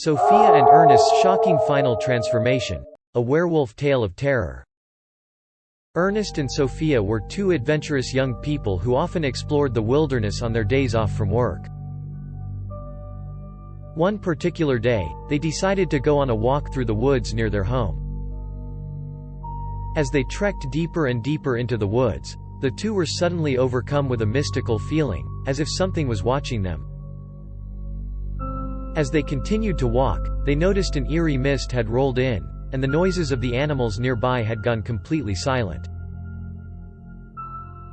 Sophia and Ernest's shocking final transformation. A werewolf tale of terror. Ernest and Sophia were two adventurous young people who often explored the wilderness on their days off from work. One particular day, they decided to go on a walk through the woods near their home. As they trekked deeper and deeper into the woods, the two were suddenly overcome with a mystical feeling, as if something was watching them. As they continued to walk, they noticed an eerie mist had rolled in, and the noises of the animals nearby had gone completely silent.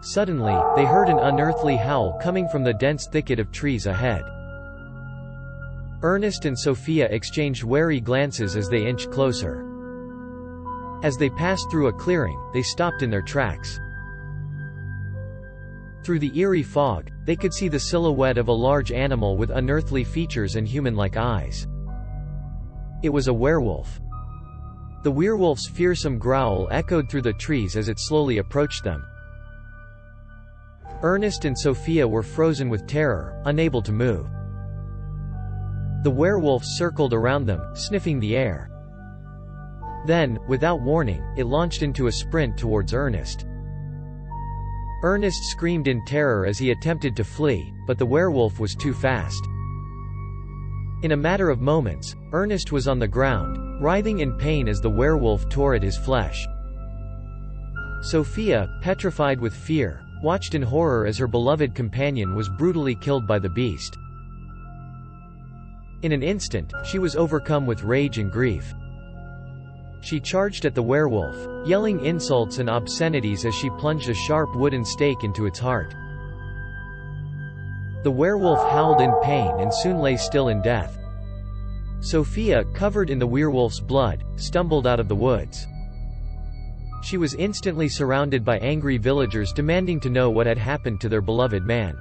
Suddenly, they heard an unearthly howl coming from the dense thicket of trees ahead. Ernest and Sophia exchanged wary glances as they inched closer. As they passed through a clearing, they stopped in their tracks. Through the eerie fog, they could see the silhouette of a large animal with unearthly features and human-like eyes. It was a werewolf. The werewolf's fearsome growl echoed through the trees as it slowly approached them. Ernest and Sophia were frozen with terror, unable to move. The werewolf circled around them, sniffing the air. Then, without warning, it launched into a sprint towards Ernest. Ernest screamed in terror as he attempted to flee, but the werewolf was too fast. In a matter of moments, Ernest was on the ground, writhing in pain as the werewolf tore at his flesh. Sophia, petrified with fear, watched in horror as her beloved companion was brutally killed by the beast. In an instant, she was overcome with rage and grief. She charged at the werewolf, yelling insults and obscenities as she plunged a sharp wooden stake into its heart. The werewolf howled in pain and soon lay still in death. Sophia, covered in the werewolf's blood, stumbled out of the woods. She was instantly surrounded by angry villagers demanding to know what had happened to their beloved man.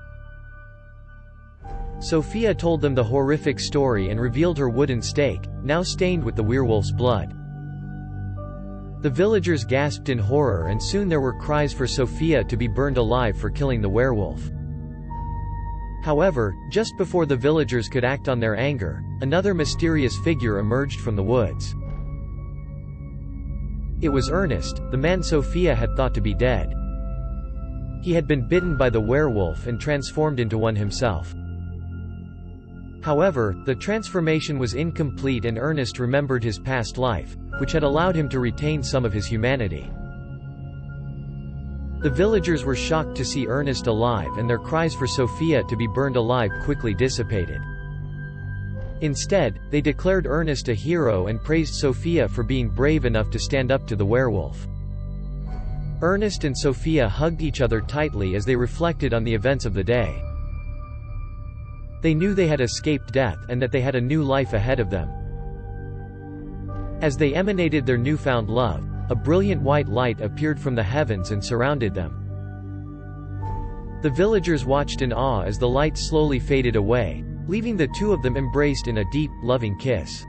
Sophia told them the horrific story and revealed her wooden stake, now stained with the werewolf's blood. The villagers gasped in horror, and soon there were cries for Sophia to be burned alive for killing the werewolf. However, just before the villagers could act on their anger, another mysterious figure emerged from the woods. It was Ernest, the man Sophia had thought to be dead. He had been bitten by the werewolf and transformed into one himself. However, the transformation was incomplete and Ernest remembered his past life, which had allowed him to retain some of his humanity. The villagers were shocked to see Ernest alive, and their cries for Sophia to be burned alive quickly dissipated. Instead, they declared Ernest a hero and praised Sophia for being brave enough to stand up to the werewolf. Ernest and Sophia hugged each other tightly as they reflected on the events of the day. They knew they had escaped death and that they had a new life ahead of them. As they emanated their newfound love, a brilliant white light appeared from the heavens and surrounded them. The villagers watched in awe as the light slowly faded away, leaving the two of them embraced in a deep, loving kiss.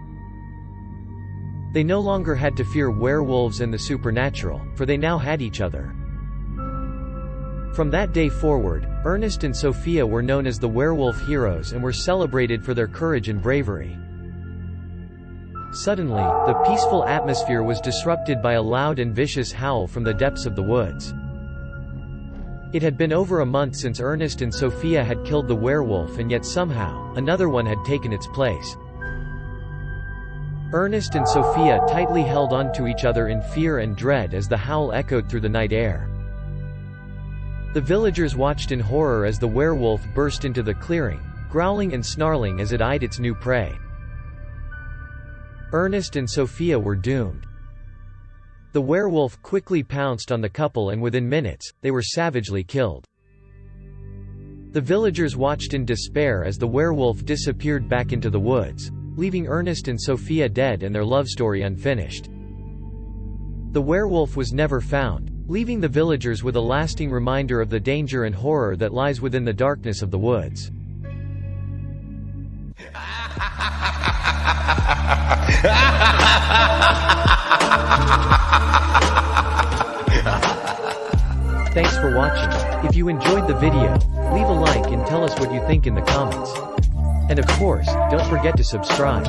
They no longer had to fear werewolves and the supernatural, for they now had each other. From that day forward, Ernest and Sophia were known as the werewolf heroes and were celebrated for their courage and bravery. Suddenly, the peaceful atmosphere was disrupted by a loud and vicious howl from the depths of the woods. It had been over a month since Ernest and Sophia had killed the werewolf, and yet somehow, another one had taken its place. Ernest and Sophia tightly held on to each other in fear and dread as the howl echoed through the night air. The villagers watched in horror as the werewolf burst into the clearing, growling and snarling as it eyed its new prey. Ernest and Sophia were doomed. The werewolf quickly pounced on the couple, and within minutes, they were savagely killed. The villagers watched in despair as the werewolf disappeared back into the woods, leaving Ernest and Sophia dead and their love story unfinished. The werewolf was never found, leaving the villagers with a lasting reminder of the danger and horror that lies within the darkness of the woods. Thanks for watching. If you enjoyed the video, leave a like and tell us what you think in the comments. And of course, don't forget to subscribe.